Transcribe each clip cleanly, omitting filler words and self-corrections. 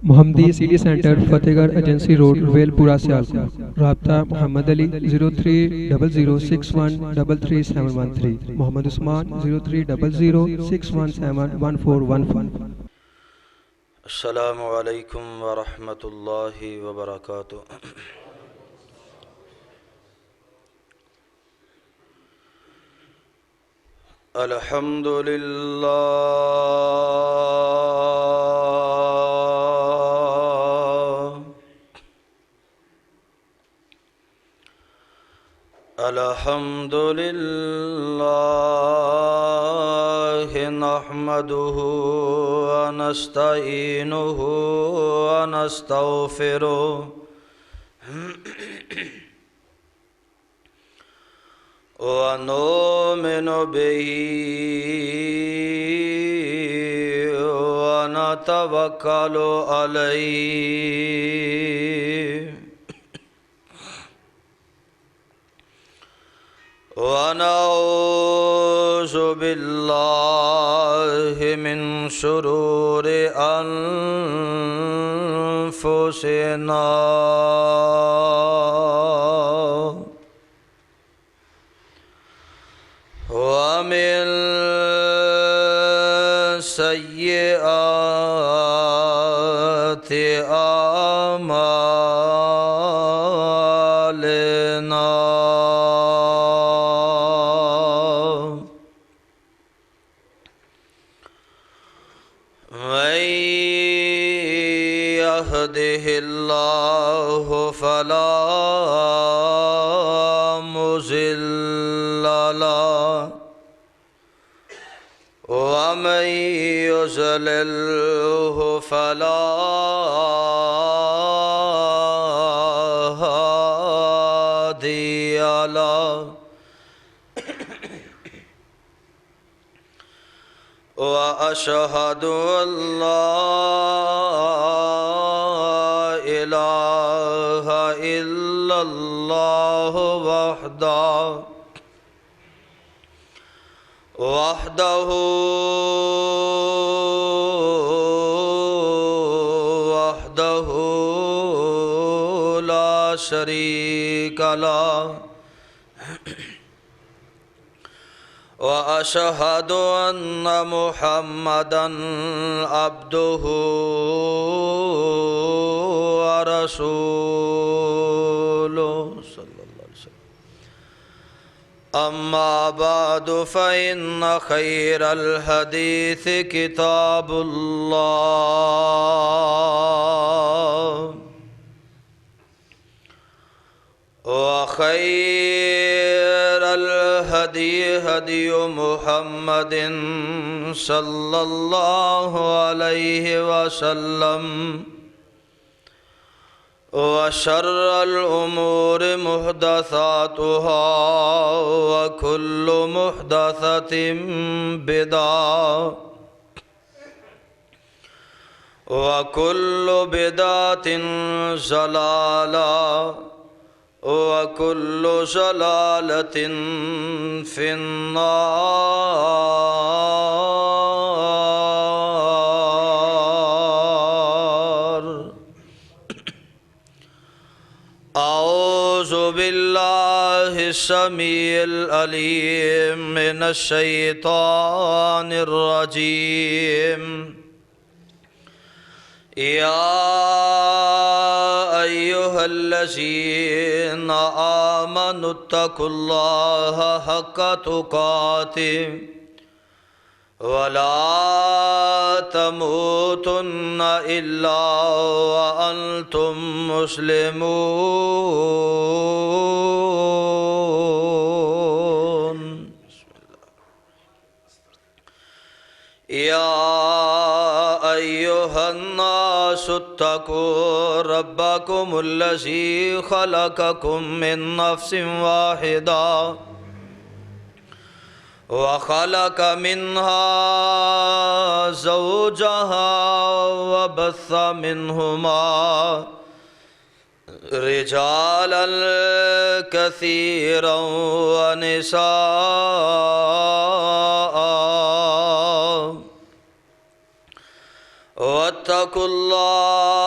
محمدی city centre فتح گڑھ agency road royal پورہ سیالکوٹ۔ رابطہ محمد علی 030061337113، محمد عثمان 030061711415۔ السلام علیکم ورحمۃ اللہ وبرکاتہ۔ الحمد للہ الحمد للہ نحمده ونستعینه ونستغفره ونؤمن به ونتوکل علیہ ونعوذ باللہ من شرور انفسنا ومن سیئات أعمالنا من يهده الله فلا مضل له ومن يضلله فلا هادي له وأشهد أن لا إله إلا الله وحده لا شريك له وأشهد أن محمدًا عبده ورسوله صلى الله عليه وسلم. أما بعد فإن خير الحديث كتاب الله وخير الهدي هدي محمد صلى الله عليه وسلم وشر الأمور محدثاتها وكل محدثة بدعة وكل بدعة ضلالة وكل ضلالة في النار. أعوذ بالله السميع العليم من الشيطان الرجيم. يا أيها الذين آمنوا اتقوا الله حق تقاته ولا تموتن إلا وأنتم مسلمون. يا أيها الناس اتقوا ربكم الذي خلقكم من نفس واحدة وخلق منها زوجها وبث منهما رجالا كثيرا ونساء. واتقوا الله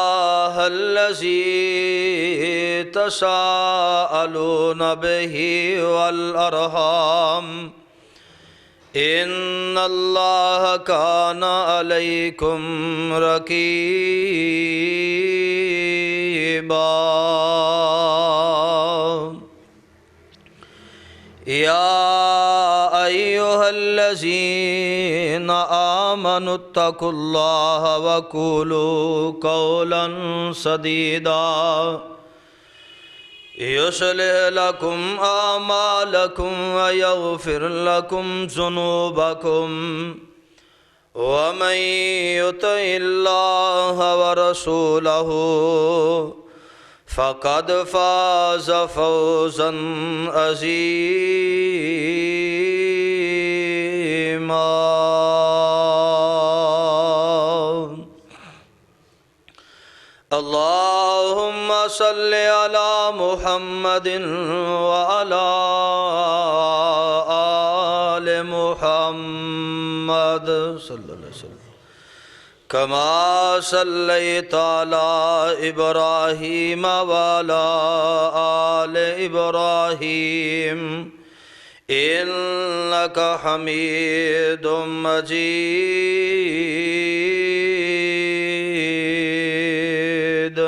الذي تساءلون به والأرحام إن الله كان عليكم رقيبا يا أيها الذين آمنوا اتقوا الله وقولوا قولا سديدا يصلح لكم أعمالكم ويغفر لكم ذنوبكم ومن يطع الله ورسوله فقد فاز فوزا عظيما اللهم صل على محمد وعلى آل محمد صلى الله عليه وسلم كما صليت على إبراهيم وعلى آل إبراهيم إنك حميد مجيد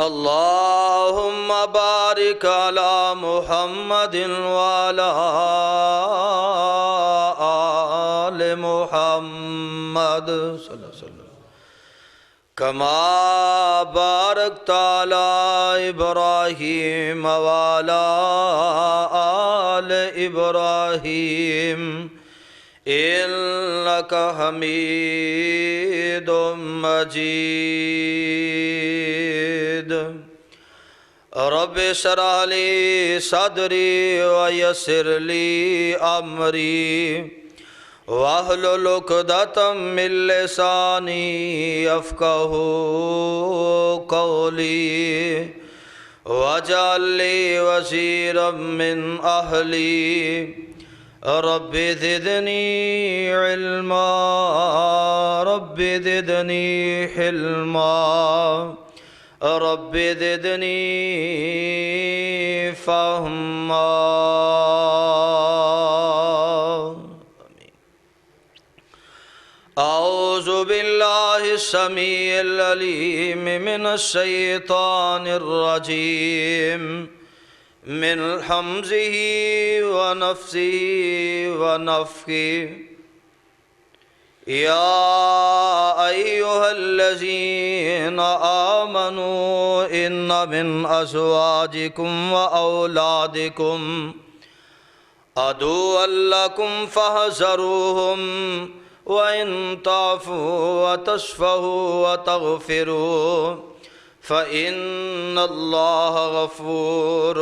اللهم بارك على محمد وعلى آل محمد صلى الله عليه وسلم كما باركت على إبراهيم وعلى آل إبراهيم إنك حميد مجيد رب اشرح لي صدري ويسر لي أمري واحلل عقدة من لساني يفقهوا قولي واجعل لي وزيرا من أهلي رب زدني علما رب زدني حلما رب زدني فهما أعوذ بالله السميع العليم من الشيطان الرجيم من حمزه ونفسه ونفخه يا أيها الذين آمنوا إن من أزواجكم وأولادكم عدوا لكم فاحذروهم وإن تعفوا وتصفحوا وتغفروا فإن الله غفور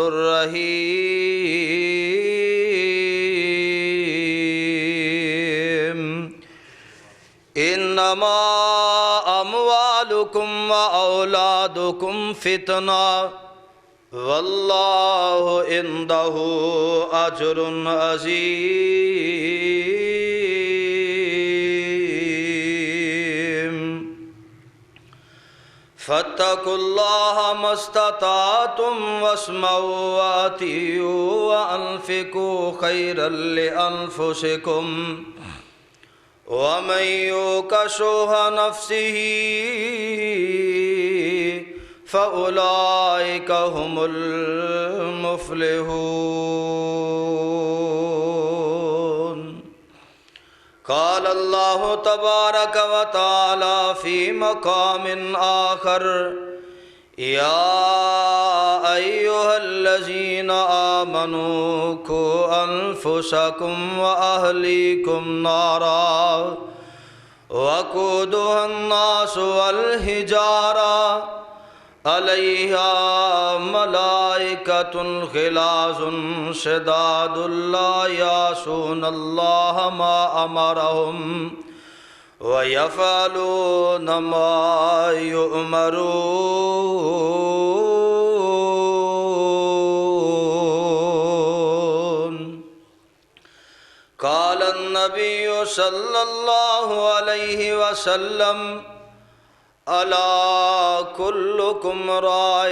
رحيم إنما أموالكم وأولادكم فتنة والله عنده أجر عظيم فاتقوا الله ما استطعتم واسمعوا وأطيعوا وأنفقوا خيرا لأنفسكم ومن يوق شح نفسه فأولئك هم المفلحون قال الله تبارك وتعالى في مقام آخر يا أيها الذين آمنوا قوا أنفسكم وأهليكم نارا وقودها الناس والحجارة عليها ملائكة غلاظ شداد لا يعصون الله ما أمرهم ويفعلون ما يؤمرون. قال النبي صلى الله عليه وسلم ألا كلكم راع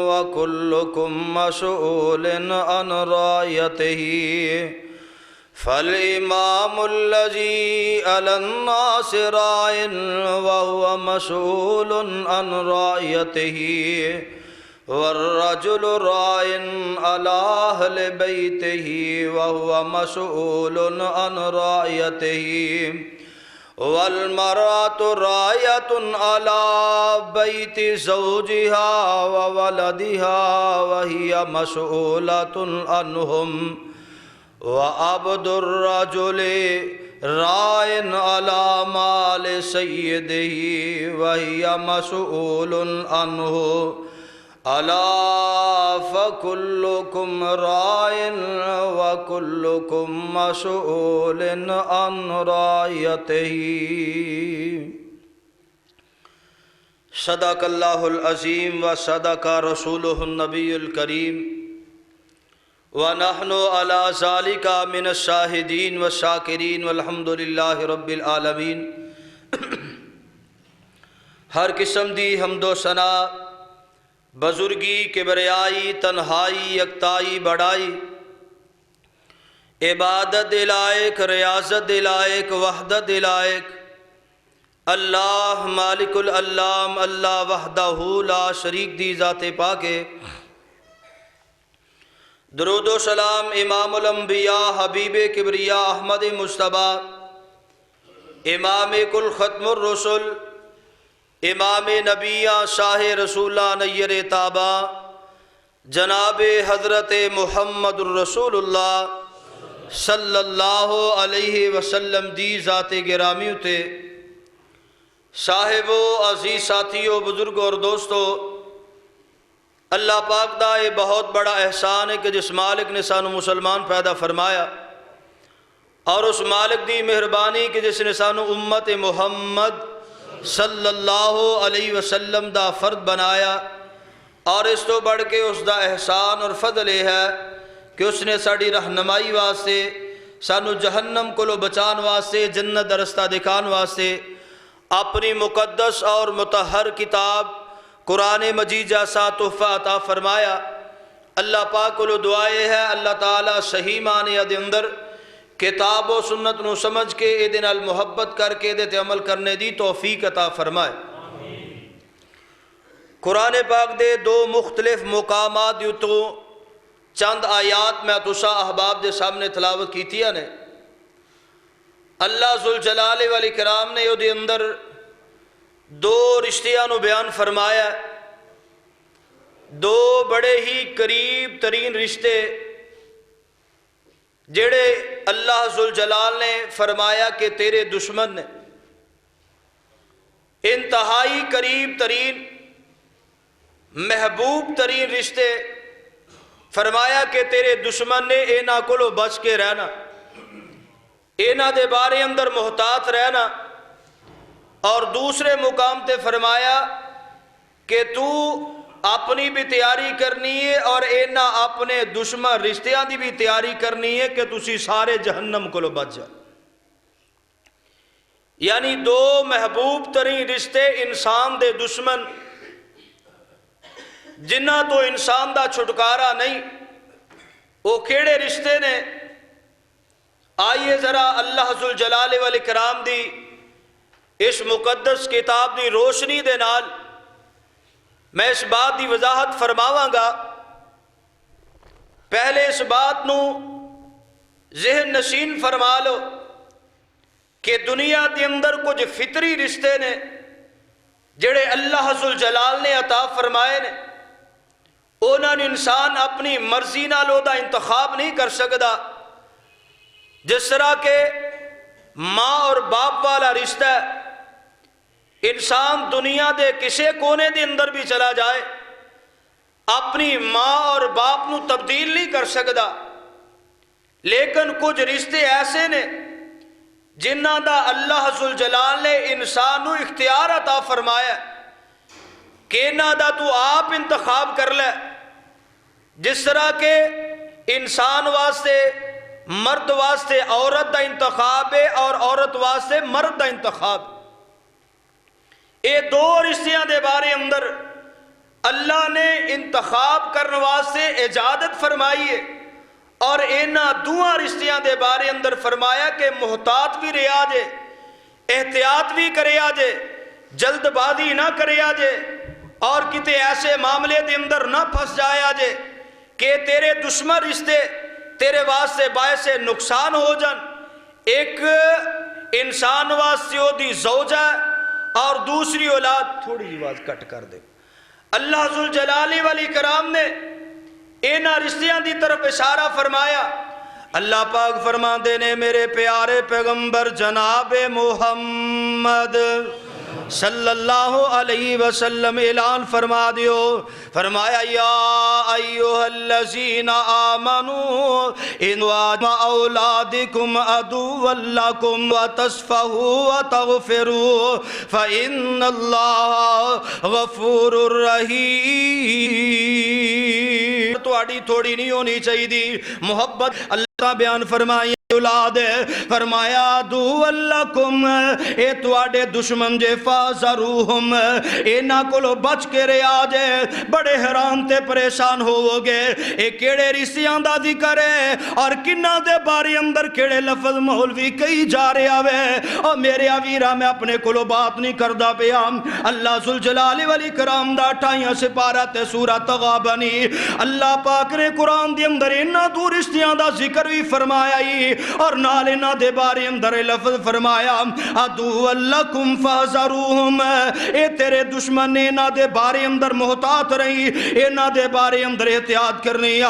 وكلكم مسؤول عن رعيته فالإمام الذي على الناس راع وهو مسؤول عن رعيته والرجل راع على أهل بيته وهو مسؤول عن رعيته والمرأة راعية على بيت زوجها وولدها وهي مسؤولة عنهم وعبد الرجل راع على مال سيده وهي مسؤول عنه ألا فكلكم راع وكلكم مسؤول عن رعيته صدق اللہ العظیم وصدق رسولہ النبی الکریم ونحن على ذلك من الشاہدین والشاکرین والحمد للہ رب العالمین۔ ہر قسم دی حمد و ثنا، بزرگی، کبریائی، تنہائی، یکتائی، بڑائی، عبادت لائق، ریاضت لائق، وحدت لائق اللہ مالک العلام اللہ وحدہ لا شریک دی ذات پاکے۔ درود و سلام امام الانبیاء حبیب کبریاء احمد مصطفیٰ، امام کل ختم الرسل، امام نبیہ شاہ رسولہ نیر تابہ، جناب حضرت محمد الرسول اللہ صلی اللہ علیہ وسلم دی ذات گرامی اتے صاحبو، عزیز ساتھیو، بزرگوں اور دوستو، اللہ پاک دا یہ بہت بڑا احسان ہے کہ جس مالک نے سانو مسلمان پیدا فرمایا، اور اس مالک دی مہربانی کہ جس نے سانو امت محمد صلی اللہ علیہ وسلم دا فرد بنایا، اور اس تو بڑھ کے اس دا احسان اور فضل یہ ہے کہ اس نے ساڑی رہنمائی واسطے، سانو جہنم کو بچان واسطے، جنت دا رستہ دکھان واسطے اپنی مقدس اور مطہر کتاب قرآن مجید جیسا تحفہ عطا فرمایا۔ اللہ پاک کو دعائے ہے اللہ تعالیٰ صحیح معنی دے اندر کتاب و سنت نو سمجھ کے اے دن المحبت کر کے دے تے عمل کرنے دی توفیق عطا فرمائے۔ قرآن پاک دے دو مختلف مقامات یوتو چند آیات میں تسا احباب دے سامنے تلاوت کیتیا نے۔ اللہ ذوالجلال والاکرام نے دے اندر دو رشتیاں نو بیان فرمایا، دو بڑے ہی قریب ترین رشتے جڑے اللہ ذوالجلال نے فرمایا کہ تیرے دشمن نے، انتہائی قریب ترین محبوب ترین رشتے فرمایا کہ تیرے دشمن نے اینا کو بچ کے رہنا، اینا دے بارے اندر محتاط رہنا، اور دوسرے مقام تے فرمایا کہ تو اپنی بھی تیاری کرنی ہے اور اینا اپنے دشمن رشتیاں دی بھی تیاری کرنی ہے کہ تسی سارے جہنم کو بچ جا۔ یعنی دو محبوب ترین رشتے انسان دے دشمن جنہ تو انسان دا چھٹکارا نہیں، وہ کیڑے رشتے نے؟ آئیے ذرا اللہ ذوالجلال والاکرام دی اس مقدس کتاب دی روشنی دے نال میں اس بات دی وضاحت فرماواں گا۔ پہلے اس بات نو ذہن نشین فرما لو کہ دنیا دے اندر کچھ فطری رشتے نے جڑے اللہ ذوالجلال نے عطا فرمائے نے، انہاں نے انسان اپنی مرضی نال دا انتخاب نہیں کر سکتا۔ جس طرح کہ ماں اور باپ والا رشتہ ہے، انسان دنیا دے کسے کونے دے اندر بھی چلا جائے اپنی ماں اور باپ نو تبدیل نہیں کر سکتا، لیکن کچھ رشتے ایسے نے جنہ دا اللہ ذوالجلال نے انسان نو اختیار عطا فرمایا کہ انہاں دا تو آپ انتخاب کر لے۔ جس طرح کہ انسان واسطے مرد واسطے عورت دا انتخاب ہے اور عورت واسطے مرد دا انتخاب۔ یہ دو رشتیاں دے بارے اندر اللہ نے انتخاب کرنے واسطے اجازت فرمائی ہے، اور انہاں دوہاں رشتیاں دے بارے اندر فرمایا کہ محتاط بھی رہا جے، احتیاط بھی کریا جے، جلد بازی نہ کریا جے، اور کتے ایسے معاملے دے اندر نہ پھنس جایا جے کہ تیرے دشمن رشتے تیرے واسطے باعث نقصان ہو جان۔ ایک انسان واسطے ہو دی زوجہ اور دوسری اولاد، تھوڑی آواز کٹ کر دے۔ اللہ ذوالجلال والاکرام نے انہاں رشتیاں دی طرف اشارہ فرمایا۔ اللہ پاک فرماندے نے میرے پیارے پیغمبر جناب محمد صلی اللہ علیہ وسلم اعلان فرما دیو، فرمایا یا ایوہ الذین آمنوا ان اولادکم عدو لکم وتصفحوا وتغفروا فإن اللہ غفور رحیم۔ تو آڑی تھوڑی نہیں ہونی چاہیے دی محبت۔ اللہ بیان فرمائی اولاد ہے، فرمایا عدو لکم، اے تواڈے دشمن جے فاذروہم، انہاں کولو بچ کے رہیا جے۔ بڑے حیران تے پریشان ہوو گے اے کیڑے رشتیاں دا ذکر ہے اور کنہ دے بارے اندر کیڑے لفظ مولوی کئی جا رہے آوے۔ اور میرے ویرا میں اپنے کولو بات نہیں کردا پیا۔ اللہ ذوالجلال والاکرام دا 28 سپارہ تے سورہ تغابنی اللہ پاک نے قرآن دے اندر انہاں دو رشتیاں دا ذکر بھی فرمایا ہی، اور نال انہاں دے بارے اندر لفظ فرمایا عدو لکم فاحذروہم، اے تیرے دشمن نے انہاں دے بارے اندر محتاط رہی، انہاں دے بارے اندر احتیاط کرنی ہے۔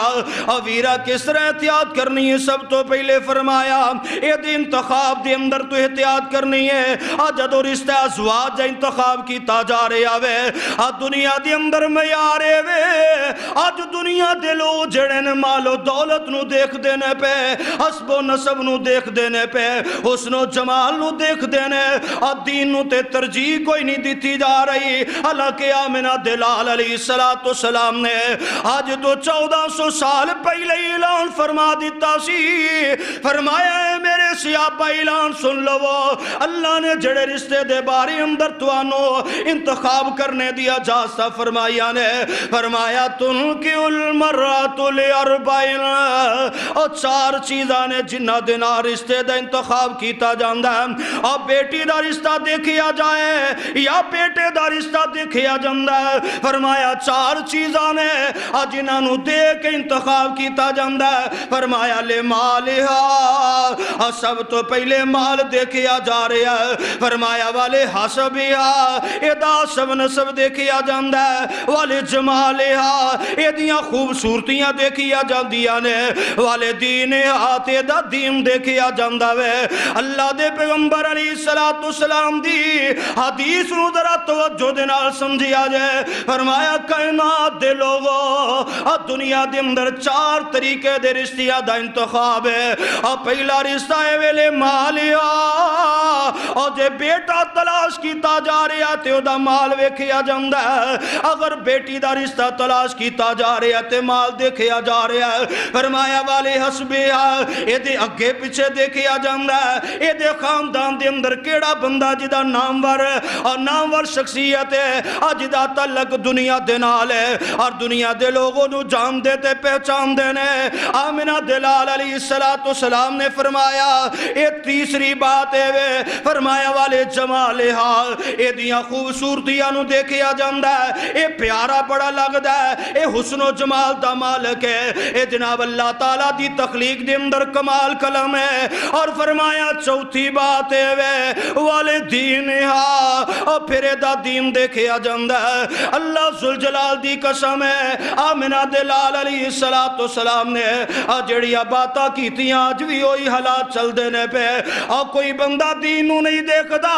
اور ویرا کس طرح احتیاط کرنی ہے؟ سب تو پہلے فرمایا اے دے انتخاب دے اندر تو احتیاط کرنی ہے۔ جدو رشتہ ازواج جا انتخاب کیتا جا رہے آوے، دنیا دے اندر میارے وے، آج دنیا دے لو جڑے نے مال و دولت نو دیکھ دینے پہ، حسب و نسب نو دیکھ دینے پہ، حسن و جمال نو دیکھ دینے، اور دین نو تے ترجیح کوئی نہیں دیتی جا رہی۔ حالانکہ آمنہ دلال علیہ السلام نے آج تو 1400 سال پہلے اعلان فرما دیتا سی، فرمایا ہے میرے صحابہ اعلان سن لو، اللہ نے جڑے رشتے دے بارے اندر توانو انتخاب کرنے دیا جاستا فرمایا نے، فرمایا تنکہ المرات لاربعین، اور 4 چیزاں نے جنہ دینا رشتے دا انتخاب کیتا جاندہ ہے، اور بیٹی دا رشتہ دیکھیا جائے یا بیٹے دا رشتہ دیکھیا جاندہ ہے، فرمایا 4 چیزاں نے جنہ نو دیکھ انتخاب کیتا جاندہ ہے، فرمایا لے مالہا، اور سب تو پہلے مال دیکھیا جا رہا ہے، فرمایا والے حسبہا، ادا سب نسب دیکھیا جاندہ ہے، والے جمالہا، ادیاں خوبصورتیاں دیکھیا جاندیاں نے، والے دین آتے دا دین دیکھیا جاندہ وے۔ اللہ دے پیغمبر علیہ السلام دی حدیث نو ذرا توجہ دے نال سمجھیا جائے، فرمایا کائنات دے لوگوں دنیا دے اندر 4 طریقے دے رشتیاں دا انتخاب ہے، اور پہلا رشتہ ہے ویلے مالیا، اور جے بیٹا تلاش کیتا جا رہا تے او دا مال ویکھیا جاندہ ہے، اگر بیٹی دا رشتہ تلاش کیتا جا رہا تے مال دیکھیا جا رہا ہے، فرمایا والے حسبہا، اے دے اگے پیچھے دیکھیا جاندہ ہے، اے دے خاندان دے اندر کیڑا بندہ جدا نامور اور نامور شخصیت ہے، جدا تعلق دنیا دے نال ہے، اور دنیا دے لوگوں نو جان دے تے پہچان دینے۔ آمنہ دلال علیہ السلام نے فرمایا اے تیسری بات ہے وے، فرمایا والے جمالہا، اے دیاں خوبصورتیاں نو دیکھیا جاندہ ہے، اے پیارا بڑا لگدا ہے، اے حسن و جمال دا مالک ہے، اے جناب اللہ تعالیٰ دی تخلیق دے اندر کمال کلم ہے۔ اور فرمایا چوتھی بات ہے وے والے دینہا، اور پھر دا دین دیکھیا جاندہ ہے۔ اللہ ذوالجلال دی قسم ہے، آمنہ دلال علیہ السلام نے جڑیاں باتاں کیتیاں آج بھی ہوئی حالات چل دینے پہ، اور کوئی بندہ دین نو نہیں دیکھدا،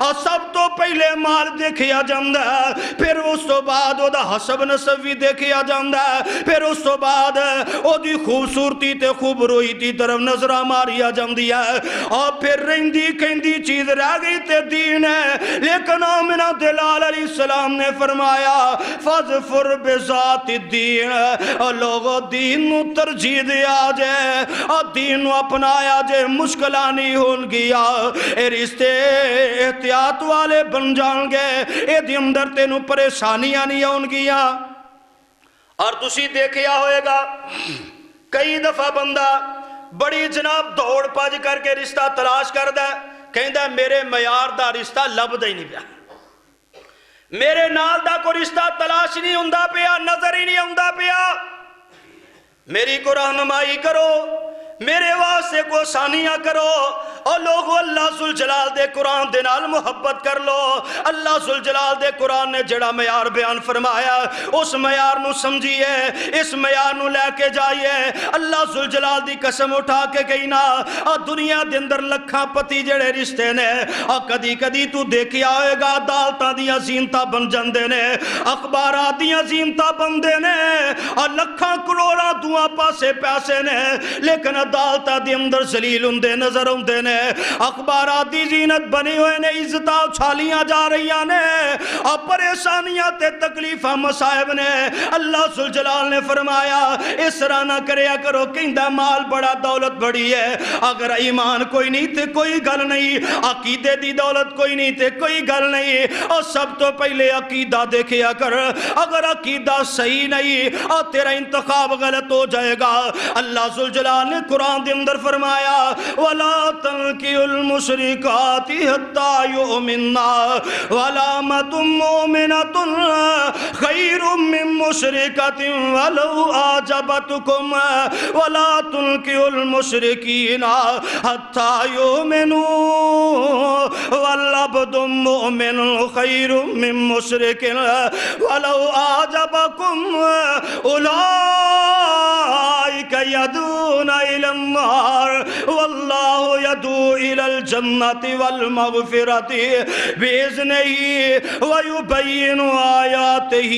اور سب تو پہلے مال دیکھیا جاندہ ہے، پھر اس تو بعد او دا حسب نسب بھی دیکھیا جاندہ ہے، پھر اس تو بعد او دی خوبصورتی تے خوب روئی دی طرف نظرہ ماریا جاندی ہے، اور پھر رہندی کہندی چیز رہ گئی تے دین ہے۔ لیکن آمنہ دلال علیہ السلام نے فرمایا فَاظْفُرْ بِذَاتِ الدِّينِ، اور لوگوں دین نو ترجیح دیا جائے، اور دین نو اپنایا جائے۔ جے مشکلہ نہیں ہون گیا اے رشتے احتیاط والے بن جان گے اے دی اندر تینوں پریشانیاں نہیں ہون گیا اور تسی دیکھیا ہوئے گا کئی دفعہ بندہ بڑی جناب دوڑ پاج کر کے رشتہ تلاش کر دے کہندہ میرے معیار دا رشتہ لب دے نہیں پیا میرے نال دا کو رشتہ تلاش نہیں ہوندا پیا نظر ہی نہیں ہوندا پیا میری کو رہنمائی کرو میرے واسطے کو آسانیاں کرو اور لوگو اللہ ذوالجلال دے قرآن دے نال محبت کر لو اللہ ذوالجلال دے قرآن نے جڑا معیار بیان فرمایا اس معیار نو سمجھیے اس معیار نو لے کے جائیے اللہ ذوالجلال دی قسم اٹھا کے کہی نا اور دنیا دے اندر لکھاں پتی جڑے رشتے نے اور کدی کدی تو دیکھیا ہوئے گا عدالتاں دیاں زینتاں بن جاندے نے اخبارات دیاں زینتاں بندے نے اور لکھاں کروڑاں دعا پاسے پیسے نے لیکن عدالتاں دی اندر ذلیل ہوندے نظر ہوندے نے اخبارات دی زینت بنی ہوئے نے عزتاں اچھالیاں جا رہیاں نے اور پریشانیاں تے تکلیفاں مصائب نے اللہ ذوالجلال نے فرمایا اس طرح نہ کریا کرو کہندہ مال بڑا دولت بڑی ہے اگر ایمان کوئی نہیں تے کوئی گل نہیں عقیدے دی دولت کوئی نہیں تے کوئی گل نہیں اور سب تو پہلے عقیدہ دیکھیا کر اگر عقیدہ صحیح نہیں اور تیرا انتخاب غلط ہو جائے گا اللہ ذوالجلال نے قرآن دے اندر فرمایا وَلَا تَنْكِحُوا الْمُشْرِكَاتِ حَتَّى يُؤْمِنَّا وَلَامَةٌ مُؤْمِنَةٌ خَيْرٌ مِّن مُشْرِكَةٍ وَلَوْ أَعْجَبَتْكُمْ وَلَا تُنْكِحُوا الْمُشْرِكِينَ حَتَّى يُؤْمِنُوا وَالْعَبْدُ مُؤْمِنٌ خَيْرٌ مِّن مُشْرِكٍ وَلَوْ أَعْجَبَكُمْ أُولَٰئِكَ يَدْعُونَ إِلَى النَّارِ وَاللَّهُ يَدْعُو إِلَى الْجَنَّةِ وَالْمَغْفِرَةِ بِإِذْنِهِ وَيُبَيِّنُ آيَاتِهِ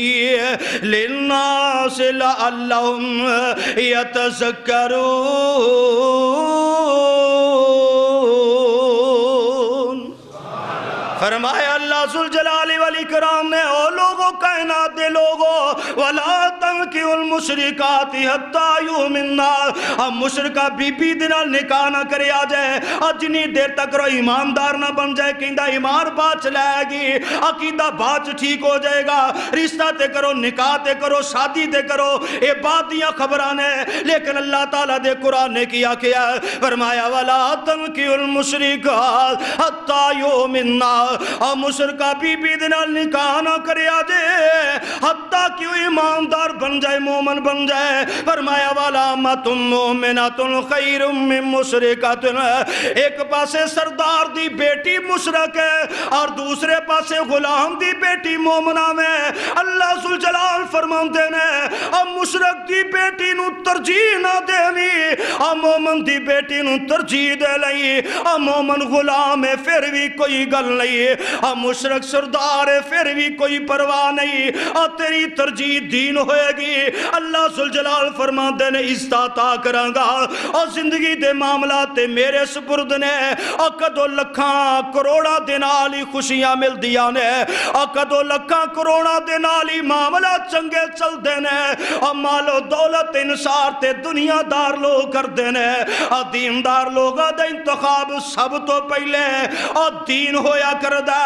لِلنَّاسِ لَعَلَّهُمْ يَتَذَكَّرُونَ فرمایا اللہ ذوالجلال والاکرام نے او لوگوں کائنات دے لوگوں وَلَا تَنْكِحُوا الْمُشْرِكَاتِ حَتَّى يُؤْمِنَّا اب مشرکہ بی بی دنال نکاح نہ کرے آ جائے اور جنی دیر تک رو ایماندار نہ بن جائے کہندہ ایمان بات چلائے گی عقیدہ بات ٹھیک ہو جائے گا رشتہ تے کرو نکاح تے کرو شادی تے کرو اے بات دیا خبرانے لیکن اللہ تعالیٰ دے قرآن نے کیا فرمایا وَلَا تَنْكِحُوا الْمُشْرِكَاتِ حَتَّى يُؤْمِنَّا اور مشرکہ بی بی دنال نکاح نہ کرے آجے حتیٰ کہ ایماندار بن جائے مومن بن جائے فرمایا وَلَامَةٌ مُؤْمِنَةٌ خَيْرٌ مِّن مُشْرِكَةٍ ایک پاسے سردار دی بیٹی مشرک ہے اور دوسرے پاسے غلام دی بیٹی مومنہ میں اللہ ذوالجلال فرماندے نے اور مشرک دی بیٹی نو ترجیح نہ دے لی اور مومن دی بیٹی نو ترجیح دے لئی اور مومن غلام ہے پھر بھی کوئی گل نہیں اور مشرک سردار ہے پھر بھی کوئی پرواہ نہیں اور تیری ترجیح دین ہوئے گی اللہ ذوالجلال فرماندے نے استعطا کرانگا اور زندگی دے معاملات میرے سپرد نے اور کدو لکھاں کروڑا دینالی خوشیاں مل دیا نے اور کدو لکھاں کروڑا دینالی معاملات چنگے چل دینے اور مال و دولت انسار تے دنیا دار لوگ کر دینے اور دیندار لوگا دے انتخاب سب تو پہلے اور دین ہویا کردہ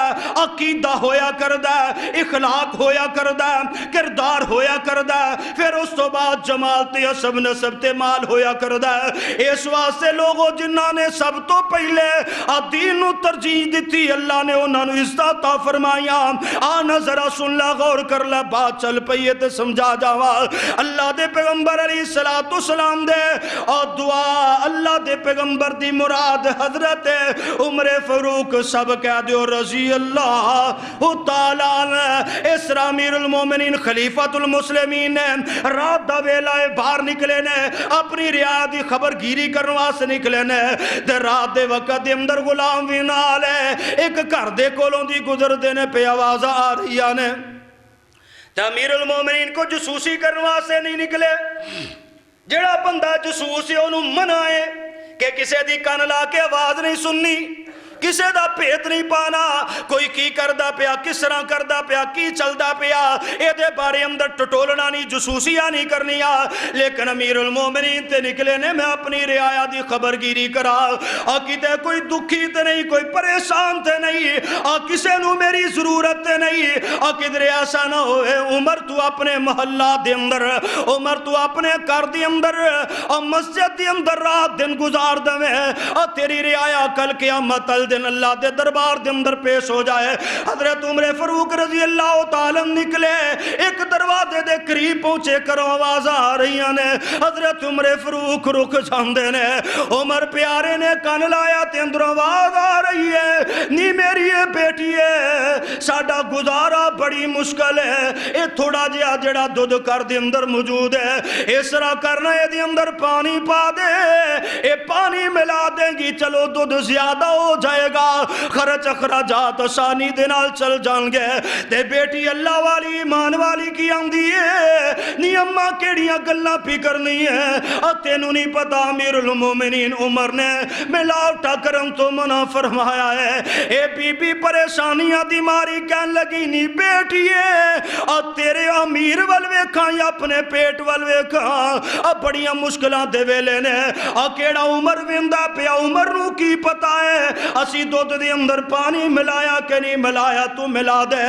عقیدہ ہویا کردہ اخلاق ہویا کردہ کردار ہویا کردہ پھر اس تو بعد جمال تے عصب نسب تے مال ہویا کردہ اس واسطے لوگوں جنہاں نے سب تو پہلے دین نو ترجیح دیتی اللہ نے انہوں نے استعطا فرمایا آنا ذرا سن لا غور کر لا بات چل پئیے تے سمجھا جاوا اللہ دے پیغمبر علیہ السلام دے اور دعا اللہ دے پیغمبر دی مراد حضرت عمر فاروق سب کہہ دیو رضی اللہ تعالیٰ اسرا امیر المومنین خلیفۃ المسلمین نے رات دا ویلائے باہر نکلے نے اپنی ریادی خبر گیری کرنوا سے نکلے نے دے رات دے وقت دے اندر غلام بھی نال ہے ایک گھر دے کولوں دی گزر دینے پہ آواز آ رہی آنے تے امیر المومنین کو جسوسی کرنوا سے نہیں نکلے جڑا بندہ جسوسی انہوں منائے کہ کسے دی کان لا کے آواز نہیں سننی کسے دا بھید نہیں پانا، کوئی کی کردا پیا، کس طرح کردا پیا، کی چلدا پیا، اے دے بارے اندر ٹٹولنا نہیں، جسوسیاں نہیں کرنیا۔ لیکن امیر المومنین تے نکلے نے میں اپنی رعایا دی خبرگیری کرا، کتے کوئی دکھی تے نہیں، کوئی پریشان تے نہیں، کسے نو میری ضرورت تے نہیں، کدھر ایسا نہ ہوئے عمر تو اپنے محلہ دے اندر، عمر تو اپنے گھر دے اندر، مسجد دے اندر رات دن گزار دویں، تیری رعایا کل قیامت دن اللہ دے دربار دے اندر پیش ہو جائے۔ حضرت عمر فاروق رضی اللہ تعالیٰ نکلے، ایک دروازے دے قریب پہنچے، کرو آواز آ رہی نے، حضرت عمر فاروق رک جاندے نے، عمر پیارے نے کن لایا تے اندر آواز آ رہی ہے، نی میری یہ بیٹی ہے، ساڈا گزارا بڑی مشکل ہے، اے تھوڑا جہا جڑا دودھ کر دے اندر موجود ہے، اس طرح کرنا ہے دے اندر پانی پا دے، اے پانی ملا دیں گی، چلو دودھ زیادہ ہو جائے گا، خرچ اخراجات آسانی دے نال چل جان گے۔ تے بیٹی اللہ والی ایمان والی کی آندی ہے، نی اماں کیڑیاں گلاں پی کرنی ہے، تینوں نہیں پتا امیر المومنین عمر نے ملاوٹا کرم تو منع فرمایا ہے۔ اے بی بی پریشانیاں دی ماری کہن لگی، نی بیٹی ہے، تیرے امیر والوے کھاں یا اپنے پیٹ والوے کھاں، بڑیاں مشکلات دے ویلے نے، کیڑا عمر ویندا پیا، عمر نو کی پتا ہے اسی دودھ دے اندر پانی ملایا کہ نہیں ملایا، تو ملا دے۔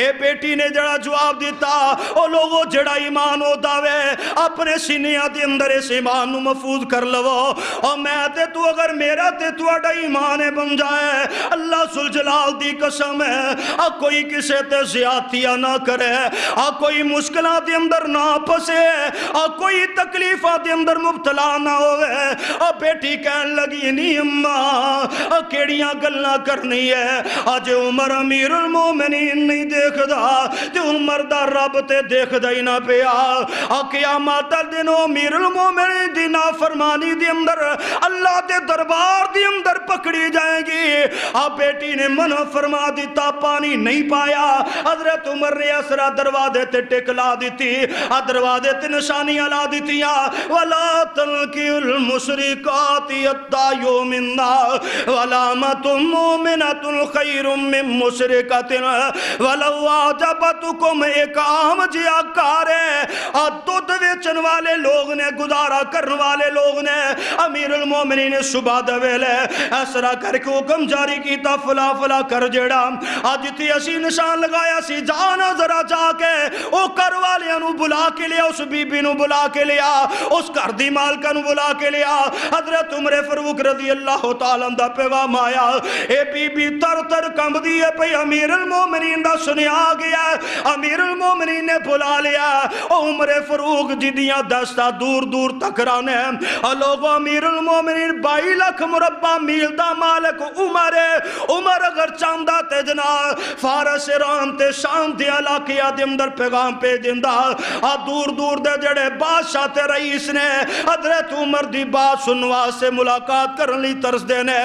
اے بیٹی نے جڑا جواب دیتا، او لوگو جڑا ایمان ہو داوے اپنے سینیاں دے اندر اس ایمان نو محفوظ کر لو، اور میں تے تو اگر میرا تے تو اڈا ایمان بن جائے، اللہ ذوالجلال دی قسم ہے، کوئی کسے تے زیادتیاں نہ کرے، کوئی مشکلات دے اندر نہ پسے، کوئی تکلیفہ دے اندر مبتلا نہ ہوئے۔ بیٹی کہن لگی، نی اماں کیڑیاں گلنا کرنی ہے، آج عمر امیر المومنین نہیں دیکھ دا، تے عمر دا رب تے دیکھ دا ہی نہ پیا، قیامت دن امیر المومنین دی نافرمانی دی اندر اللہ دے دربار دی اندر پکڑی جائیں گی۔ بیٹی نے منع فرما دیتا، پانی نہیں پایا، حضرت عمر نے اسرا دروازے تے ٹکلا دیتی، دروازے تے نشانیاں لا دیتیاں، وَلَا تَلْقِوا الْمُشْرِكَاتِ حَتَّىٰ يُؤْمِنَّ وَلَامَةٌ مُؤْمِنَةٌ خَيْرٌ مِّن مُشْرِكَةٍ وَلَوْ أَعْجَبَتْكُمْ۔ ایک عام جیا کار ہے، دودھ ویچن والے لوگ نے، گزارا کرن والے لوگ نے، امیر المومنین نے صبح دے ویلے ایسرا کر کے حکم جاری کیتا، فلا فلا کر جڑا آج تی اسی نشان لگایا سی، جانا ذرا جا کے او کر والیاں نو بلا کے لیا، اس بی بی نو بلا کے لیا، اس گھر دی مالکہ نو بلا کے لیا۔ حضرت عمر فاروق رضی اللہ تعالیٰ دا پیغام آیا، اے بی بی تر تر کم دی ہے پئی، امیر المومنین دا سنیا گیا، امیر المومنین نے بلا لیا۔ او عمر فاروق جدیاں دستا دور دور تک رانے، لوگوں امیر المومنین 22 لاکھ مربع میل دا مالک عمر ہے، عمر اگر چاندہ تے جناب فارس ایران تے شام دے علاقیہ دے اندر پیغام پہ دیندہ، دور دور دے جڑے بادشاہ تے رئیس نے حضرت عمر دی بات سنوا سے ملاقات کرن لی ترس دینے،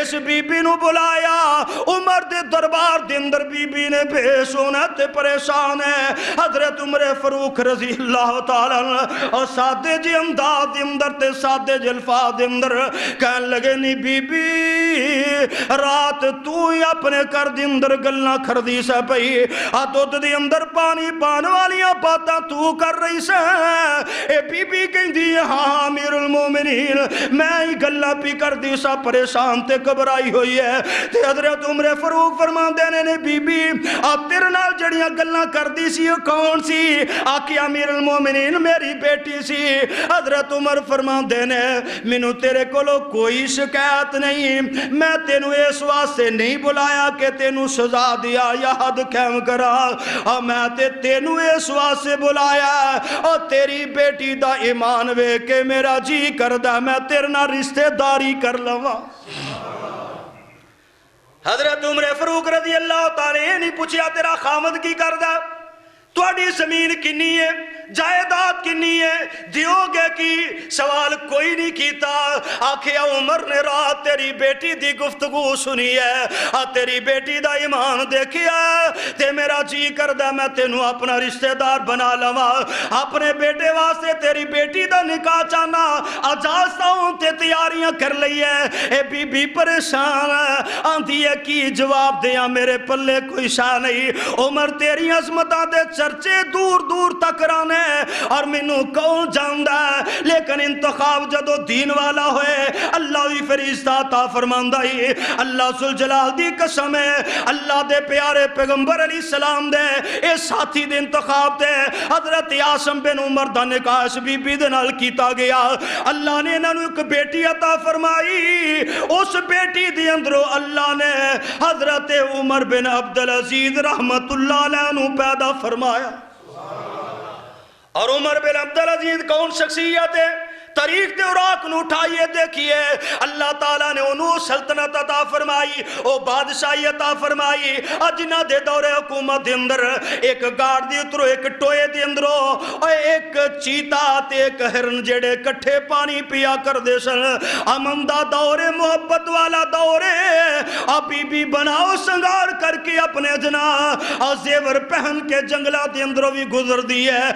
اس بی بی نو بلایا، عمر دے دربار دے اندر بی بی نے پیش ہونا تے پریشان ہے۔ حضرت عمر فاروق رضی اللہ تعالیٰ اور سادے جی انداز دے اندر تے سادے جی الفاظ دے اندر کہن لگے، نی بی بی رات تو ہی اپنے کر دے اندر گلنا کھردی سے پئی، دودھ دے اندر پانی پان والیاں باتاں تو کر رہی سے۔ اے بی بی کہیں دی، ہاں امیر المومنین میں ہی گلنا پی کر دی سا، پریشان تے گھبرائی ہوئی ہے۔ تے حضرت عمر فاروق فرمان دینے نے، بی بی اب تیرے نال جڑیاں گلنا کر دی سی کون سی؟ آکھی امیر المومنین میری بیٹی سی۔ حضرت عمر فرمان دینے، مینوں تیرے کولو کوئی شکایت نہیں، میں تینوں اس واسطے نہیں بلایا کہ تینوں سزا دیا یا حد قائم کرا، اور میں تینوں اس واسطے بلایا اور تیری بیٹی دا ایمان وے کہ میرا جی کردہ میں تیرے نال رشتہ داری کر لواں۔ حضرت عمر فاروق رضی اللہ تعالیٰ نہیں پوچھیا تیرا خامد کی کردہ، تھوڑی زمین کنی ہے، جائیداد کنی ہے، دیو گے کی سوال کوئی نہیں کیتا. آکھیا عمر نے رات تیری بیٹی دی گفتگو سنی ہے، تیری بیٹی دا ایمان دیکھیا تے میرا جی کردہ میں تینوں اپنا رشتہ دار بنا لوا، اپنے بیٹے واسطے تیری بیٹی دا نکاح چاہنا اجازتا ہوں تے تیاریاں کر لئی ہے. اے بی بی پریشان آندھی ہے کی جواب دیا، میرے پلے کوئی شاہ نہیں. عمر تیری عظمتہ دے چرچے دور دور تک رانے اور مینوں کون جاندہ ہے، لیکن انتخاب جدو دین والا ہوئے اللہ بھی فرشتہ عطا فرماندا ہی. اللہ ذوالجلال دی قسم ہے، اللہ دے پیارے پیغمبر علیہ السلام دے اے ساتھی دے انتخاب دے حضرت عاصم بن عمر دا نکاح اس بی بی دے نال کیتا گیا. اللہ نے انہاں نوں ایک بیٹی عطا فرمائی، اس بیٹی دے اندروں اللہ نے حضرت عمر بن عبدالعزیز رحمت اللہ علیہ نوں پیدا فرمایا. اور عمر بن عبدالعزیز کون شخصیت ہے؟ تاریخ دے اوراق نو اٹھائیے دیکھئے اللہ تعالیٰ نے انہوں سلطنت عطا فرمائی، او بادشاہی عطا فرمائی. جنہ دے دور حکومت دے اندر ایک گاڑ دی اترو، ایک ٹوئے دے اندرو اور ایک چیتا تے ایک ہرن جڑے کٹھے پانی پیا کر دے سن. امندہ دور محبت والا دور بی بی بناؤ سنگار کر کے اپنے جنا زیور پہن کے جنگلہ دے اندروں بھی گزر دی ہے.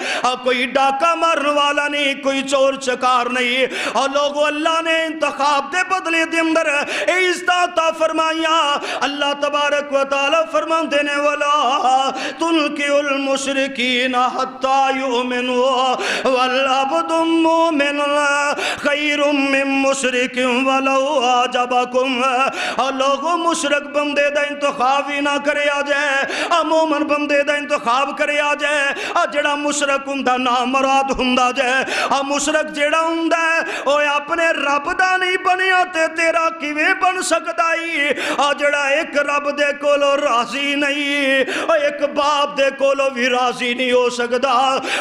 کوئی ڈاکہ مارن والا نہیں، کوئی چور چکار نہیں. اور لوگوں اللہ نے انتخاب دے بدلے دے اندر عزت عطا فرمائیا. اللہ تبارک و تعالی فرمان دینے والا تلقی المشرکین حتی یؤمنوا والعبد مومن خیر من مشرک ولو اعجبکم. اور لوگوں مشرک بندے دا انتخاب ہی نہ کرے آ جائے، مومن بندے دا انتخاب کرے آ جائے. جڑا مشرک ہوندا نام مراد ہوندا جائے، مشرک جڑا ہوندا ہے اوہ اپنے رب دا نہیں بنیا تے تیرا کیویں بن سکدا ہے؟ جڑا ایک رب دے کولو راضی نہیں، ایک باپ دے کولو بھی راضی نہیں ہو سکدا.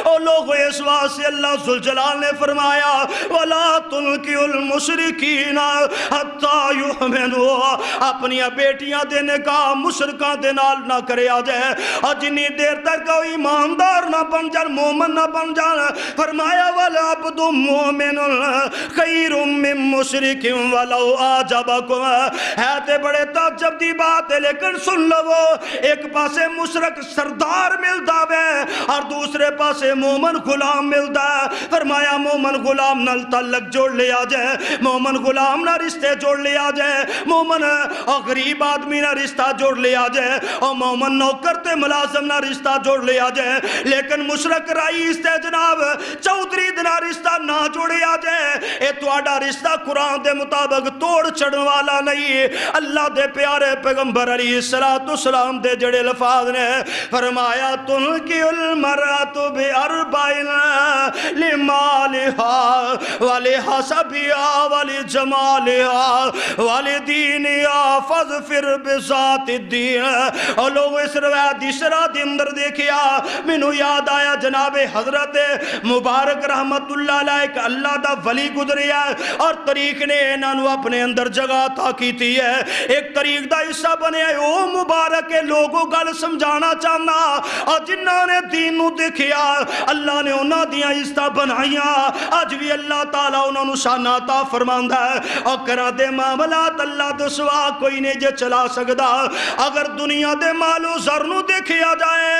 او لوگوں اس واسطے اللہ ذوالجلال نے فرمایا ولا تلقوا المشرکین حتی یؤمنوا. اپنی بیٹیاں دے نکاح مشرکاں دے نال نہ کرے آ جائے، اور جنی دیر تک کوئی ایماندار نہ بن جان، مومن نہ بن جان. فرمایا والعبد مومن خیر من مشرک ولو اعجبکم. ہے تے بڑے تعجب دی بات ہے، لیکن سن لو ایک پاسے مشرک سردار ملدا ہے اور دوسرے پاسے مومن غلام ملدا ہے. فرمایا مومن غلام نال تعلق جوڑ لیا جائے، مومن غلام نہ رشتے جوڑ لیا جائے، مومن اور غریب آدمی نہ رشتہ جوڑ لیا جائے، اور مومن نوکر تے ملازم نہ رشتہ جوڑ لیا جائے. لیکن مشرک رئیس تے جناب چودھری دنا رشتہ نہ جوڑے آ جائے. اے تواڈا رشتہ قرآن دے مطابق توڑ چڑھن والا نہیں. اللہ دے پیارے پیغمبر علیہ السلام دے جڑے لفاظ نے فرمایا تنکی المرأت باربعین لمالہا ولحسبہا ولجمالہا ولدینہا فاظفر بذات الدین. اور لوگ اس روایت دی شرح دے اندر دیکھیا مینوں یاد آیا جناب حضرت مبارک رحمت اللہ علیہ کہ اللہ دا ولی گزریا اور طریق نے انہوں اپنے اندر جگہ عطا کیتی ہے. ایک طریق دا حصہ بنے او مبارک لوگوں گل سمجھانا چاہنا، اور جنہوں نے دین نو دیکھیا اللہ نے انہاں دیاں عزتاں بنائیاں. اج بھی اللہ تعالیٰ انہوں نے شان عطا فرماندا ہے. اور کرا دے معاملات اللہ دے سوا کوئی نہیں جے چلا سکدا. اگر دنیا دے مالو زر نو دیکھیا جائے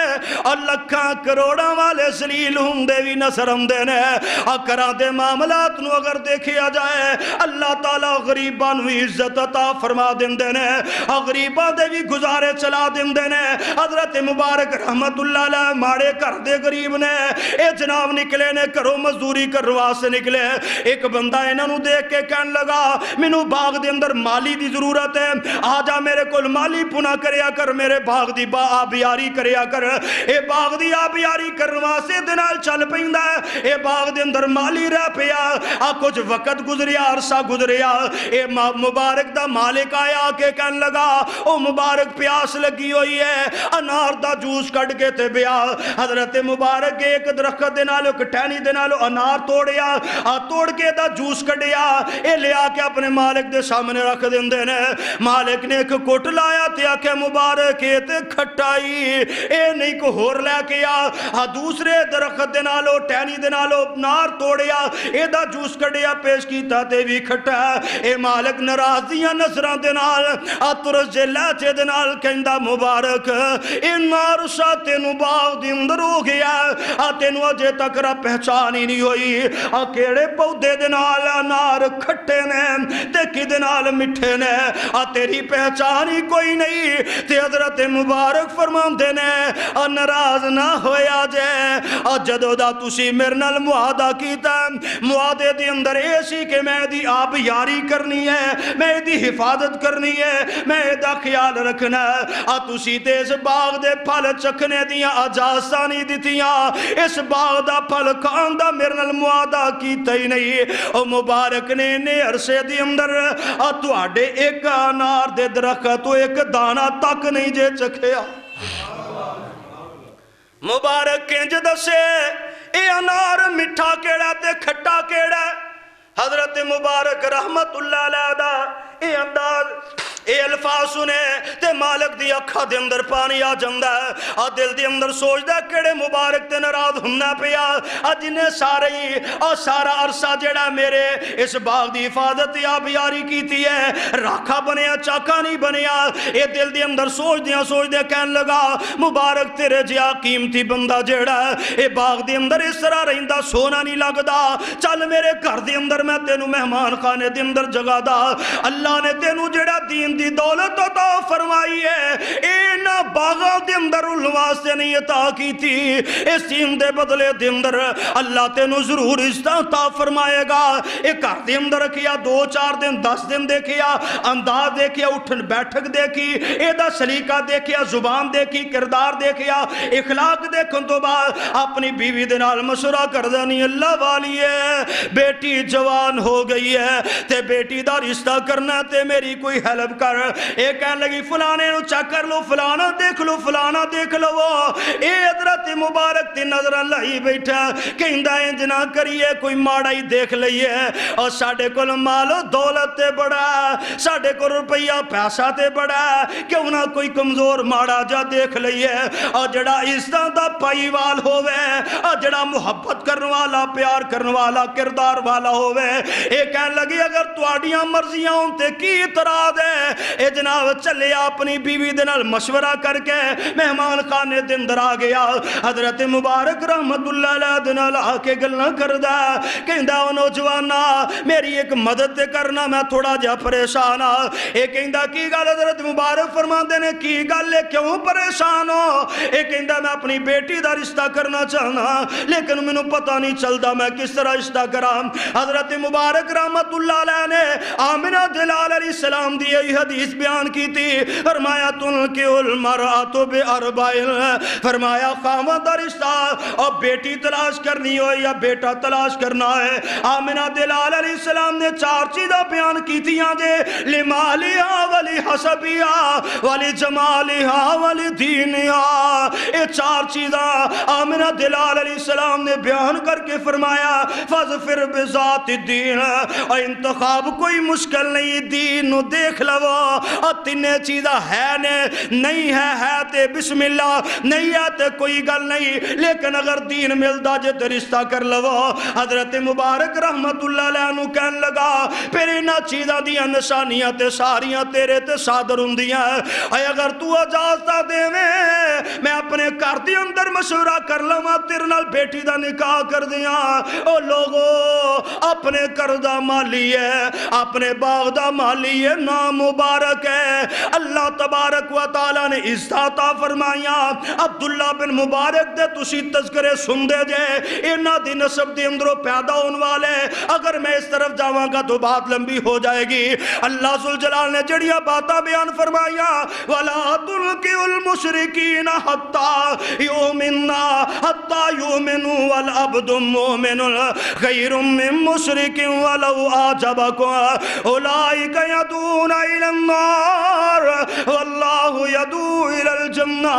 اور لکھاں کروڑاں والے ذلیل ہوندے بھی نظر آندے نے، اور کرا دے معاملات نو اگر دیکھیا جائے اللہ تعالیٰ غریباں نو عزت عطا فرما دیندے نے، اور غریباں دے بھی گزارے چلا دیندے نے. حضرت مبارک رحمت اللہ علیہ ماڑے گھر دے غریب نے، اے جناب نکلے نے کرو مزدوری کروا سے نکلے. ایک بندہ انہاں نو دیکھ کے کہن لگا مینوں باغ دے اندر مالی دی ضرورت ہے، آ جا میرے کول مالی پونا کریا کر، میرے باغ دی آبیاری کریا کر. اے باغ دی آبیاری کروا سے دے نال چل پیندا ہے. اے باغ دے اندر مالی رہ پیا، کچھ وقت گزریا، عرصہ گزریا. اے مبارک دا مالک آیا کہ کہن لگا او مبارک پیاس لگی ہوئی ہے، انار دا جوس کٹ کے تے بیا. حضرت مبارک ایک درخت دے نالو کٹھینی دے نالو انار توڑیا، توڑ کے دا جوس جوس کڈیا اے لیا کے اپنے مالک دے سامنے رکھ دیندے نے مالک نے ایک کٹ لایا تے آکھے مبارک اے تے کھٹائی اے نہیں کو ہور لے کے آ دوسرے درخت دے نالو ٹہنی دے نالو نار توڑیا اے دا جوس کڈیا پیش کیتا تے بھی کھٹا اے مالک ناراضیاں نظراں دے نال ترس جے لہجے دے نال کہندا مبارک اے نار سا تینوں باغ دے اندر ہو گیا تینوں اجے تک را پہچان ہی نہیں ہوئی کیڑے پودے دے نال نار کھٹے نے تے کدے نال مٹھے نے تیری پہچان ہی کوئی نہیں تے حضرت مبارک فرماندے نے ناراض نہ ہویا جے جدوں دا تسی میرے نال معاہدہ کیتا معاہدے دے اندر اے سی کہ میں دی آپ یاری کرنی ہے میں دی حفاظت کرنی ہے میں دا خیال رکھنا ہے تسی تے اس باغ دے پھل چکھنے دیاں اجازتاں نہیں دتیاں اس باغ دا پھل کھان دا میرے نال معاہدہ کیتا ہی نہیں مبارک نے نے عرصے دی اندر تواڈے ایک انار دے درخت تو ایک دانہ تک نہیں جے چکھیا مبارک کنج دسے اے انار مٹھا کیڑا تے کھٹا کیڑا حضرت مبارک رحمت اللہ علیہ دا اے انداز اے الفاظ سنے تے مالک دی اکھا دے اندر پانی آ جندا ہے دل دے اندر سوچ دا کیڑے مبارک تے ناراض ہونا پیا جنہیں سارا عرصہ جڑا میرے اس باغ دی حفاظت یا بیاری کیتی ہے راکھا بنیا چاکا نہیں بنیا اے دل دے اندر سوچ دیا کہن لگا مبارک تیرے جیا قیمتی بندہ جڑا ہے اے باغ دے اندر اس طرح رہندا سونا نہیں لگدا چل میرے گھر دے اندر میں تینوں مہمان خانے دے اندر جگہ دا اللہ نے تینوں جڑا دین دی دولت عطا فرمائی ہے اے نہ باغاں دے اندر واسطے نہیں عطا کی تھی اس دین دے بدلے دے اندر اللہ تینوں ضرور عطا فرمائے گا اے گھر دے اندر کیا 2-4 دن 10 دن دیکھیا انداز دیکھیا اٹھن بیٹھک دیکھی اے دا سلیقہ دیکھیا زبان دیکھی کردار دیکھیا اخلاق دیکھن تو بعد اپنی بیوی دے نال مشورہ کر دینی اللہ والی ہے بیٹی جوان ہو گئی ہے تے بیٹی دا رشتہ کرنا تے میری کوئی ہیلپ کر اے کہن لگی فلانے نو چیک کر لو فلانا دیکھ لو فلانا دیکھ لو اے حضرت مبارک تی نظر لائی بیٹھا کہندا انج نہ کریے کوئی ماڑا ہی دیکھ لئیے اور ساڈے کول مال و دولت تے بڑا ساڈے کول روپیہ پیسہ تے بڑا کیوں نہ کوئی کمزور ماڑا جا دیکھ لئیے اور جڑا عزتاں دا پائیوال ہووے اور جڑا محبت کرن والا پیار کرن والا کردار والا ہووے اے کہن لگی اگر تواڈیاں مرضیاں تے کی اعتراض ہے اے جناب چلے اپنی بیوی دے نال مشورہ کر کے مہمان خانے دے اندر آ گیا حضرت مبارک رحمت اللہ علیہ دے نال آ کے گلاں کردا کہندا او نوجوانا میری ایک مدد تے کرنا میں تھوڑا جا پریشان ہاں اے کہندا کی گل حضرت مبارک فرماندے نے کی گل ہے کیوں پریشان ہو اے کہندا میں اپنی بیٹی دا رشتہ کرنا چاہنا لیکن مینوں پتہ نہیں چلدا میں کس طرح رشتہ کراں حضرت مبارک رحمت اللہ علیہ نے آمنہ دلال علیہ السلام دی یہ حدیث بیان کی تھی فرمایا تنکی المرأت باربعین فرمایا خاوند دا رشتہ اور بیٹی تلاش کرنی ہو یا بیٹا تلاش کرنا ہے آمنہ دلال علیہ السلام نے 4 چیزیں بیان کی تھی جے لمالہا ولی حسبہا ولی جمالہا ولی دینہا یہ 4 چیزیں آمنہ دلال علیہ السلام نے بیان کر کے فرمایا فَظْفِرْ بِذَاتِ الدِّينِ اور انتخاب کوئی مشکل نہیں دین نو دیکھ لو اور 3 چیزیں ہے نہیں ہے تے بسم اللہ نہیں ہے تے کوئی گل نہیں لیکن اگر دین ملدا جے تے رشتہ کر لو حضرت مبارک رحمت اللہ علیہ نو کہن لگا پھر انہاں چیزاں دیاں نشانیاں تے ساریاں تیرے تے صادر ہوندیاں اے اگر تو اجازت دیویں میں اپنے گھر دے اندر مشورہ کر لواں تیرے نال بیٹی دا نکاح کر دیاں او لوگو اپنے گھر دا مالی ہے اپنے باغ دا مالی ہے نام مبارک ہے اللہ تبارک و تعالی نے عزت عطا فرمایا عبداللہ بن مبارک دے تسی تذکرے سن دے جے انہاں دی نسب دے اندروں پیدا ہون والے اگر میں اس طرف جاواں گا تو بات لمبی ہو جائے گی اللہ ذوالجلال نے جڑیاں باتاں بیان فرمایا وَلَا تُلْقِوا الْمُشْرِكِينَ حَتَّى يُؤْمِنُوا وَالْعَبْدُ مُؤْمِنٌ خَيْرٌ مِّن مُشْرِكٍ وَلَوْ أَعْجَبَكُمْ أُولَٰئِكَ يَدْعُونَ إِلَى النَّارِ وَاللَّهُ يَدْعُو إِلَى الْجَنَّةِ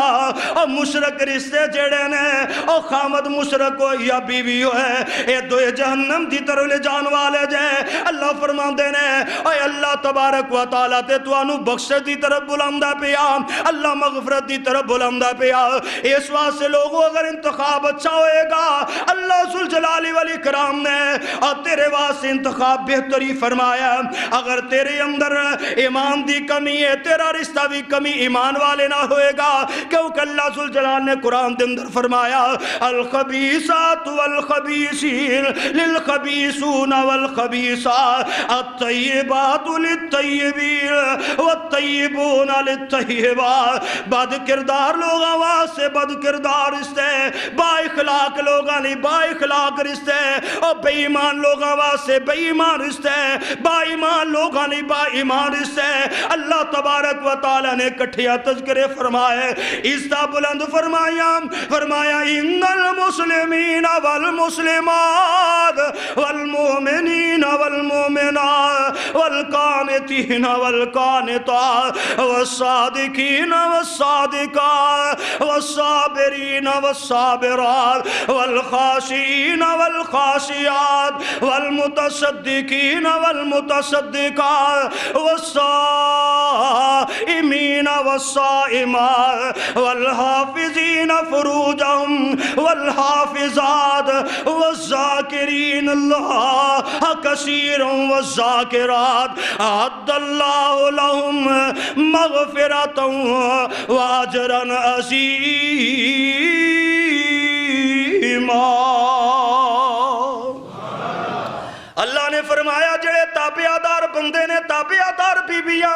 اور مشرک رشتے جڑے نے او خامد مشرک ہو یا بیوی ہو ہے اے دوئے جہنم دی طرح لے جان والے جائے اللہ فرمان دینے اے اللہ تبارک و تعالیٰ تے تو انو بخشش دی طرف بلندہ پیا اللہ مغفرت دی طرف بلندہ پیا اس واسطے لوگوں اگر انتخاب اچھا ہوئے گا اللہ ذوالجلال والاکرام نے اور تیرے واسطے انتخاب بہتری فرمایا اگر تیرے اندر ایمان دی کمی ہے تیرا رشتہ بھی کمی ایمان والے نہ ہوئے گا کیونکہ اللہ ذوالجلال نے قرآن دے اندر فرمایا الخبیثات والخبیثین للخبیثون والخبیثات الطیبات للطیبین والطیبون للطیبات بد کردار لوگاں واسے بد کردار رشتے با اخلاق لوگاں نہیں با اخلاق رشتے اور بے ایمان لوگاں واسے بے ایمان رشتے با ایمان لوگاں نہیں با ایمان رشتے اللہ تبارک و تعالی نے کٹھیا تذکرے فرمائے اس تا بلند فرمایا ان المسلمین والمسلمات والمؤمنین والمؤمنات والقانتین والقانتات والصادقین والصادقات والصابرین والصابرات والخاشعین والخاشعات والمتصدقین والمتصدقات والصائمین والصائمات والحافظین فروجهم والحافظات والذاکرین اللہ کثیرا والذاکرات اعد اللہ لهم مغفرتا واجرا عظیما اللہ نے فرمایا جڑے تابعدار بندے نے تابعدار بیبیاں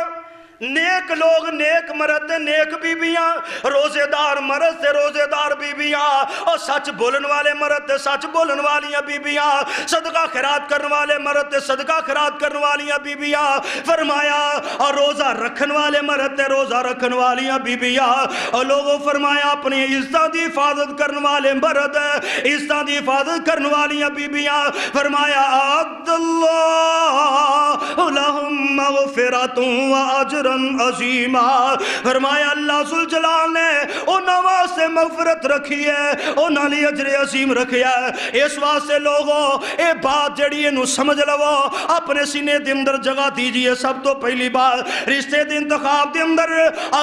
نیک لوگ نیک مرد نیک بیبیاں روزے دار مرد سے روزے دار بیبیاں اور سچ بولن والے مرد سے سچ بولن والیاں بیبیاں صدقہ خیرات کرن والے مرد سے صدقہ خیرات کرن والیاں بیبیاں فرمایا اور روزہ رکھن والے مرد سے روزہ رکھن والیاں بیبیاں اور لوگوں فرمایا اپنی عزتاں دی حفاظت کرن والے مرد عزتاں دی حفاظت کرن والیاں بیبیاں فرمایا اعد اللہ لہم مغفرۃ واجر عظیمہ فرمایا اللہ ذوالجلال نے انہاں واسطے مغفرت رکھی ہے انہاں لئے اجر عظیم رکھی ہے اس واسطے لوگوں اے بات جڑی انہوں سمجھ لو اپنے سینے دے اندر جگہ دیجئے سب تو پہلی بات رشتے دے انتخاب دے اندر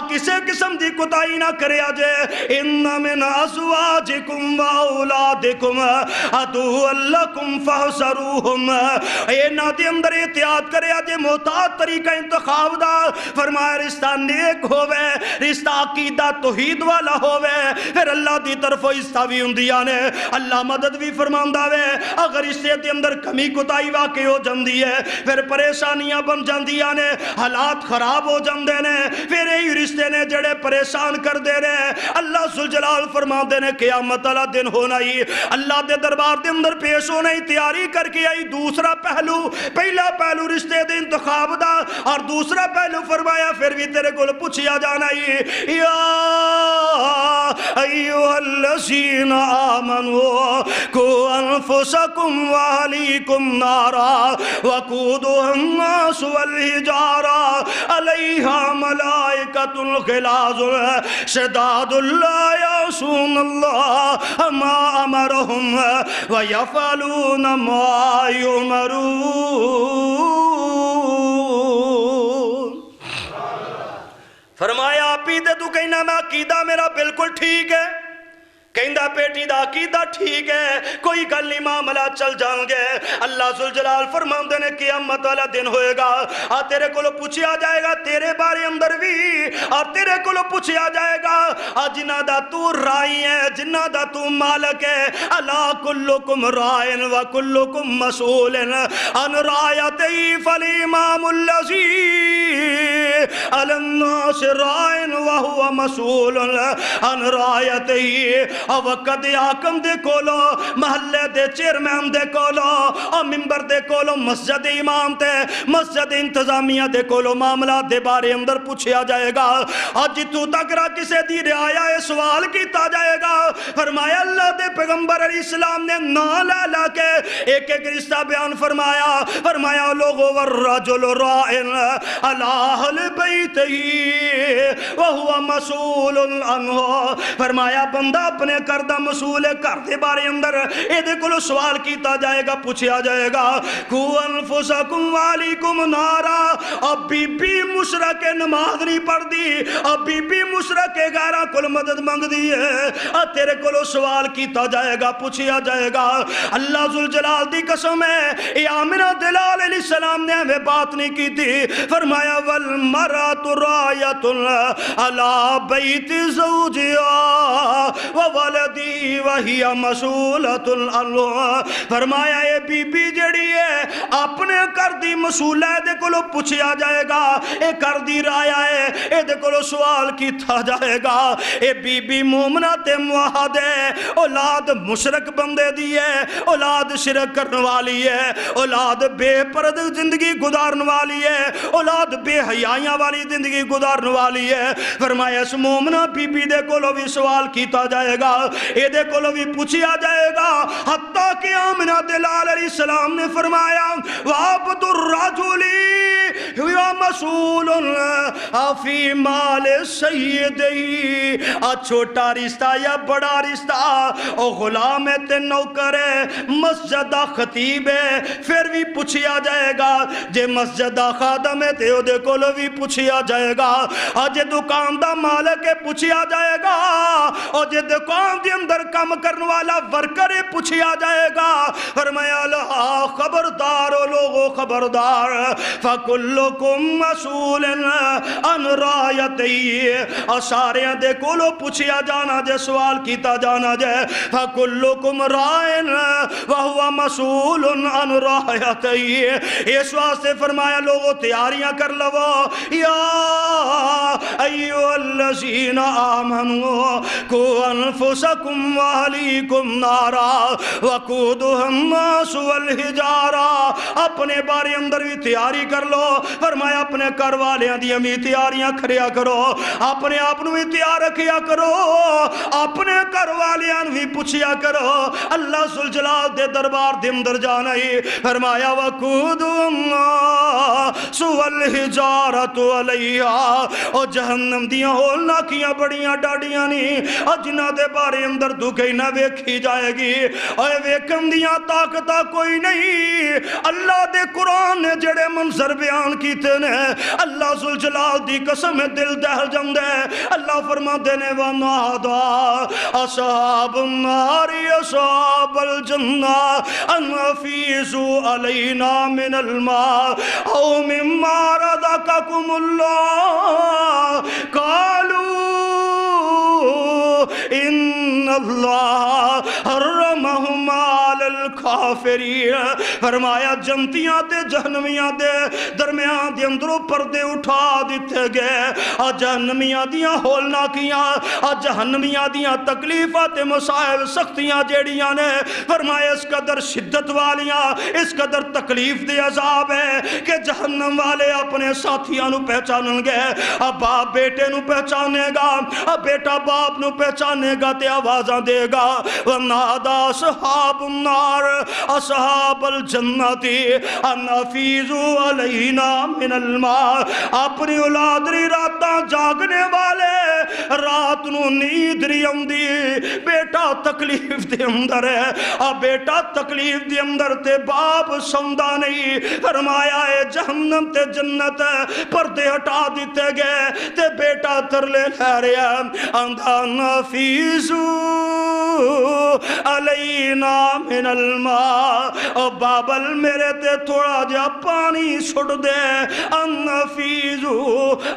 کسے قسم دی کوتاہی نہ کرے آجے ان من ازواجکم و اولادکم عدوا لکم فاحذروہم اے نا دے اندر احتیاط کرے آجے محتاط طریقہ انتخاب دا فرمایا رشتہ نیک ہوئے رشتہ عقیدہ توحید والا ہوئے پھر اللہ دی طرف استاوی اندیاں نے اللہ مدد بھی فرماندہ وے اگر رشتے دے اندر کمی کوتاہی واقع ہو جاندی ہے پھر پریشانیاں بن جاندیاں نے حالات خراب ہو جاندے نے پھر یہی رشتے نے جڑے پریشان کر دے رہے اللہ ذوالجلال فرماندے نے قیامت والا دن ہونا ہی اللہ دے دربار دے اندر پیش ہونا ہی تیاری کر کے آئی دوسرا پہلو پہلا پہلو رشتے دے انتخاب دا اور دوسرا پہلو فرمایا پھر بھی تیرے کو پوچھیا جانا ہی یا ایوہ الذین آمنوا کو انفسکم واہلیکم نارا وقودها الناس والحجارہ علیہا ملائکۃ غلاظ شداد لا یعصون اللہ ما امرہم ویفعلون ما یؤمرون فرمایا عقیدہ تو کہنا میں عقیدہ میرا بالکل ٹھیک ہے کہندہ پیٹی دا عقیدہ ٹھیک ہے کوئی گل نہیں معاملہ چل جائیں گے اللہ ذوالجلال فرماندے نے قیامت والا دن ہوئے گا اور تیرے کو پوچھیا جائے گا تیرے بارے اندر بھی اور تیرے کو پوچھیا جائے گا اور جنہ دا تو رائی ہے جنہ دا تو مالک ہے الا کلکم رائن و کلکم مسئول ان رایتی فالامام الذی علی الناس رائن وہو مسئول ان رایتی اور وقت آکم دے کولو محلے دے چیرمین دے کولو اور ممبر دے کولو مسجد امام تے مسجد انتظامیہ دے کولو معاملات دے بارے اندر پوچھیا جائے گا اور جتو تک را کسے دی رعایا سوال کیتا جائے گا فرمایا اللہ دے پیغمبر علیہ السلام نے نالا لا کے ایک ایک رشتہ بیان فرمایا لوگو والرجل رائن علی اہل بیتہی وہو مسئول عنہ. فرمایا بندہ اپنے کردہ مسئول ہے، گھر دے بارے اندر ایدے کلو سوال کیتا جائے گا، پوچھیا جائے گا. کو انفسکم والیکم نارا. اب بی بی مشرک نماز نہیں پڑھ دی، اب بی بی مشرک غیرہ کل مدد مانگ دی ہے، تیرے کلو سوال کیتا جائے گا، پوچھیا جائے گا. اللہ ذوالجلال دی قسم ہے اے آمنہ دلال علیہ السلام نے ہمیں بات نہیں کی تھی. فرمایا والمرأۃ رایۃ علی بیت زوجہا وولدی وہی مسئولۃ عنہ. فرمایا اے بی بی جڑی ہے اپنے کر دی مسئول ہے، دے کلو پوچھیا جائے گا. اے کر دی رایا ہے، اے دے کلو سوال کیتا جائے گا. اے بی بی مومنہ تے موحد ہے، اولاد مشرک بندے دی ہے، اولاد شرک کرنے والی ہے، اولاد بے پرد زندگی گزارنے والی ہے، اولاد بے حیائیاں والی زندگی گزارنے والی ہے. فرمایا اس مومنہ بی بی دے کولو بھی سوال کیتا جائے گا، اے دے کولو بھی پوچھیا جائے گا. حتیٰ کہ آمنہ دلال علیہ السلام نے فرمایا وَعَبْدُ الرَّجُلِ ہوا مسئول فی مال سیدہی. چھوٹا رشتہ یا بڑا رشتہ، او غلام ہے تے نوکر ہے، مسجدہ خطیب ہے، پھر بھی پوچھیا جائے گا. جے مسجدہ خادم ہے تے او دے کولو بھی پوچھیا جائے گا. جے دکان دا مالک ہے پوچھیا جائے گا، اور جے دکان دے اندر کام کرنے والا ورکر ہے پوچھیا جائے گا. فرمایا لہا خبردار او لوگو خبردار فَكُلُّكُمْ مَسْئُولٌ عَنْ رَعِيَتِهِ. اور سارے دے کولو پوچھیا جانا جے، سوال کیتا جانا جے. فَكُلُّكُمْ رَاعٍ وَهُوَ مَسْئُولٌ عَنْ رَعِيَتِهِ. اس واسطے فرمایا لوگو تیاریاں کر لو. یا ایوہ الذین آمنوا قوا انفسکم واہلیکم نارا وقودها الناس والحجارہ. اپنے بارے اندر بھی تیاری کر لو. فرمایا اپنے گھر والیاں دی بھی تیاریاں کھڑیا کرو، اپنے آپ بھی تیار رکھیا کرو، اپنے گھر والیاں بھی پوچھیا کرو. اللہ ذوالجلال دے دربار دے اندر جانا ہی. فرمایا وقودها الناس والحجارۃ علیہا. اور جہنم دیاں ہولنا کیاں بڑیاں ڈاڑیاں نہیں، اور جنہ دے بارے اندر دکھئی نہ ویکھی جائے گی، اور ویکھن دیاں طاقتہ کوئی نہیں. اللہ دے قرآن نے جڑے منظر بیان کیتے نے، اللہ ذوالجلال دی قسم دل دہل جندے. اللہ فرما دینے وَنَادَى أَصْحَابُ النَّارِ أَصْحَابَ الْجَنَّةِ أَنْ أَفِيضُوا عَلَيْنَا مِنَ الْمَاءِ أَوْ مِمَّا رَزَقَكُمُ اللَّهُ قَالُوا إِنَّ اللَّهَ حَرَّمَهُمْ عَلَى الْكَافِرِينَ. فرمایا جنتیاں تے جہنمیاں دے درمیان دے اندروں پردے اٹھا دیتے گئے، اور جہنمیاں دیاں ہولنا کیاں، اور جہنمیاں دیاں تکلیفات مسائل سختیاں جیڑیاں نے. فرمایا اس قدر شدت والیاں، اس قدر تکلیف دے عذاب ہے کہ جہنم والے اپنے ساتھیاں نو پہچانن گے. اب باپ بیٹے نو پہچانے گا، اب بیٹا باپ نو پہچانے گا تے آوازاں دے گا وَنَادَى أَصْحَابُ النَّارِ أَصْحَابَ الْجَنَّةِ أَنْ أَفِيضُوا عَلَيْنَا مِنَ الْمَاءِ. اپنی اولاد ری راتاں جاگنے والے، رات نو نیند ری آندی، بیٹا تکلیف دے اندر ہے، اب بیٹا تکلیف دے اندر تے باپ سوندا نہیں. فرمایا ہے جہنم تے جنت پردے ہٹا دیتے گئے تے بیٹا ترلے لے رہا اندھا نفیزو علینا من الماء. او بابل میرے تے تھوڑا جا پانی چھڑ دے، انفیزو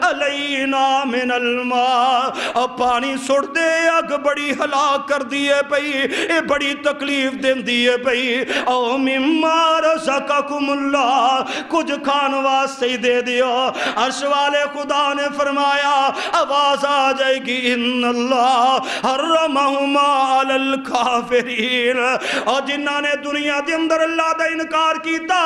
علینا من الماء. او پانی چھڑ دے، اگ بڑی ہلاک کر دیے پئی، اے بڑی تکلیف دین دیے پئی. او مما رزقکم اللہ، کچھ کھان واسطے ہی دے دیو. عرش والے خدا نے فرمایا آواز آ جائے گی ان اللہ حرمہما علی الکافرین. اور جنہاں نے دنیا دے اندر اللہ دا انکار کیتا،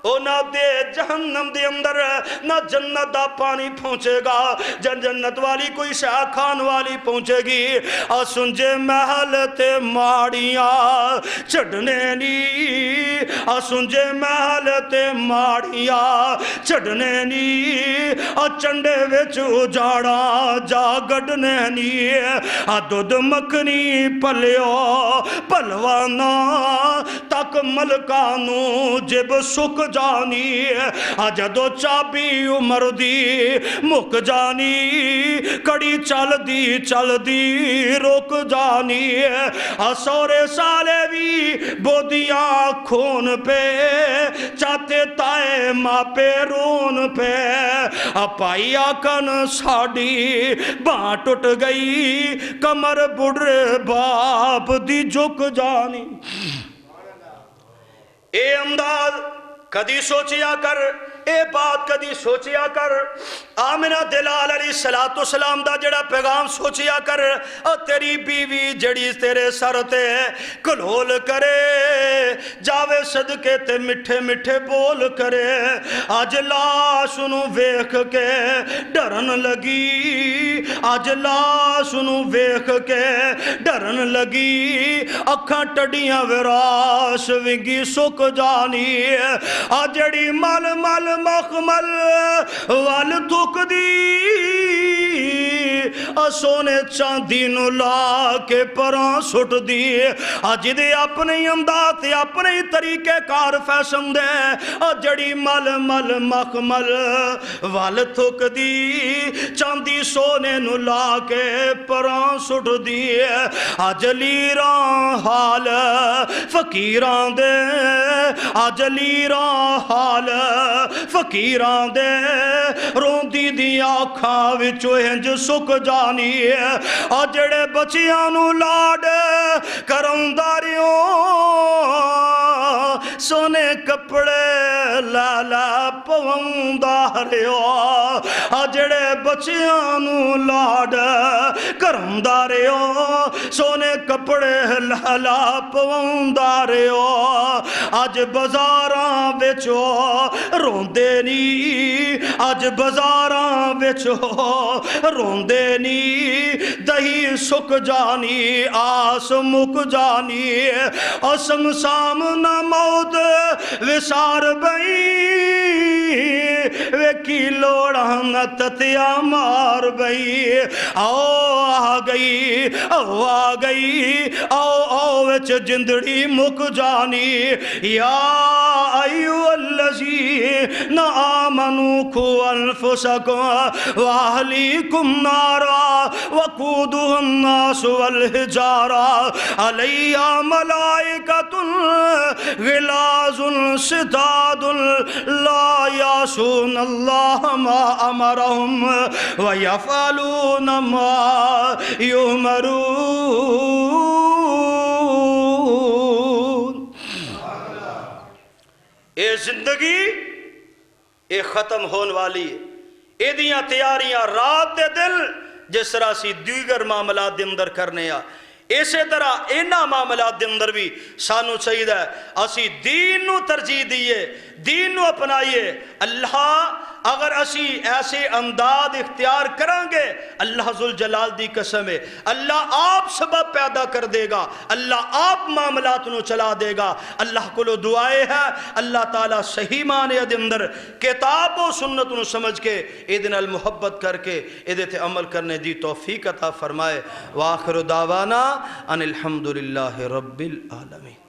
او نہ دے جہنم دے اندر نہ جنت دا پانی پہنچے گا جنت والی کوئی شاہ کھان والی پہنچے گی سنجے محل تے ماڑیاں چڑھنے نی سنجے محل تے ماڑیاں چڑھنے نی چنڈے وچ اجاڑا جا گڈنے نی دودھ مکھنی پلیو پلوانا تک ملکانو جب سک جانی جدو چابی عمر دی مک جانی کڑی چل دی روک جانی سورے سالے بھی بودیاں خون پہ چاہتے تائے ماں پہ رون پہ پائی آکن ساڑی باں ٹوٹ گئی کمر بڑھے باپ دی جھک جانی اے انداز کدی سوچیا کر اے بات کدی سوچیا کر آمنہ دلال علیہ السلام دا جڑا پیغام سوچیا کر تیری بیوی جڑی تیرے سر تے کلول کرے جاوے صدقے تے مٹھے مٹھے بول کرے آج لاش نو ویکھ کے ڈرن لگی آج لاش نو ویکھ کے ڈرن لگی اکھاں ٹڈیاں وراش ونگی سک جانی جڑی مل مخمل وال تھک دی سونے چاندی نو لا کے پران سٹ دی جدے اپنے انداز اپنے طریقے کار فیشن دے جڑی مل مخمل وال تھک دی چاندی سونے نو لا کے پران سٹ دی جلیراں حال فقیراں دے جلیراں حال فقیران دے روندی دی آنکھاں وچوں ہنج سک جانی جڑے بچیاں نو لاڈ کرونداریوں سونے کپڑے لالا پونداریوں جڑے بچیاں نو لاڈ کرونداریوں سونے کپڑے لالا پونداریوں اج بازاراں وچوں روندے نی اج بازاراں وچوں روندے نی دہی سک جانی آس مک جانی اسم سامنا موت وسار بئی ویکی لوڑاں تتیا مار بئی آؤ آ گئی آؤ وچ جندڑی مک جانی یا ایو الذین آمنوا قوا انفسکم واہلیکم نارا وقودها الناس والحجارہ علیہا ملائکۃ غلاظ شداد لا یعصون اللہ ما امرہم ویفعلون ما یؤمرون اے زندگی اے ختم ہون والی ہے اے دیاں تیاریاں رات دے دل جس طرح سی دیگر معاملات دے اندر کرنے اسی طرح اینا معاملات دے اندر بھی سانو چاہیے اسی دین نو ترجیح دیئے دین نو اپنائیے اللہ اگر اسی ایسے انداز اختیار کریں گے اللہ ذوالجلال دی قسم ہے اللہ آپ سبب پیدا کر دے گا اللہ آپ معاملات نو چلا دے گا اللہ کو لو دعائے ہے اللہ تعالیٰ صحیح معنی دے اندر کتاب و سنت نو سمجھ کے ایدن المحبت کر کے ایدے تے عمل کرنے دی توفیق عطا فرمائے وآخر دعوانا ان الحمدللہ رب العالمین.